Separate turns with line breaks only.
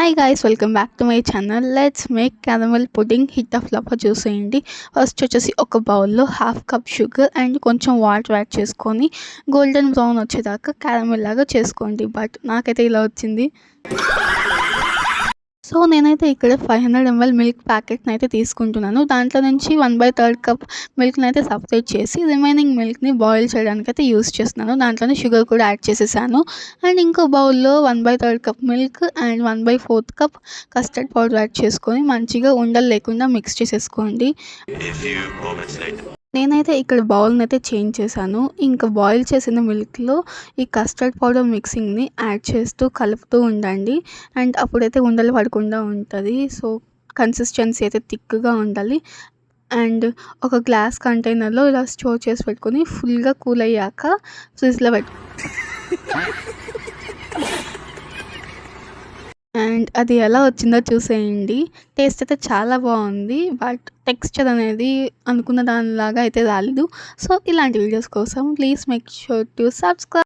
Hi guys, welcome back to my channel. Let's make caramel pudding. Hit of flop చూసేయండి. First వచ్చేసి ఒక బౌల్లో half cup sugar and కొంచెం water add చేసుకొని golden brown వచ్చేదాకా caramel లాగా చేసుకోండి. బట్ నాకైతే ఇలా వచ్చింది. సో నేనైతే ఇక్కడ 500 ml మిల్క్ ప్యాకెట్ని అయితే తీసుకుంటున్నాను. దాంట్లో నుంచి 1/3 కప్ మిల్క్ని అయితే సపరేట్ చేసి రిమైనింగ్ మిల్క్ని బాయిల్ చేయడానికి అయితే యూస్ చేస్తున్నాను. దాంట్లోనే షుగర్ కూడా యాడ్ చేసేసాను. అండ్ ఇంకో బౌల్లో 1/3 cup milk and 1/4 cup custard powder add చేసుకొని మంచిగా ఉండలు లేకుండా మిక్స్ చేసేసుకోండి. నేనైతే ఇక్కడ బౌల్ని అయితే చేంజ్ చేశాను. ఇంకా బాయిల్ చేసిన మిల్క్లో ఈ కస్టర్డ్ పౌడర్ మిక్సింగ్ని యాడ్ చేస్తూ కలుపుతూ ఉండండి. అండ్ అప్పుడైతే ఉండలు పడకుండా ఉంటుంది. సో కన్సిస్టెన్సీ అయితే థిక్గా ఉండాలి. అండ్ ఒక గ్లాస్ కంటైనర్లో ఇలా స్టోర్ చేసి పెట్టుకొని ఫుల్గా కూల్ అయ్యాక ఫ్రిడ్జ్లో అండ్ అది ఎలా వచ్చిందో చూసేయండి. టేస్ట్ అయితే చాలా బాగుంది. బట్ టెక్స్చర్ అనేది అనుకున్న దానిలాగా అయితే రాలేదు. సో ఇలాంటి వీడియోస్ కోసం please make sure to subscribe.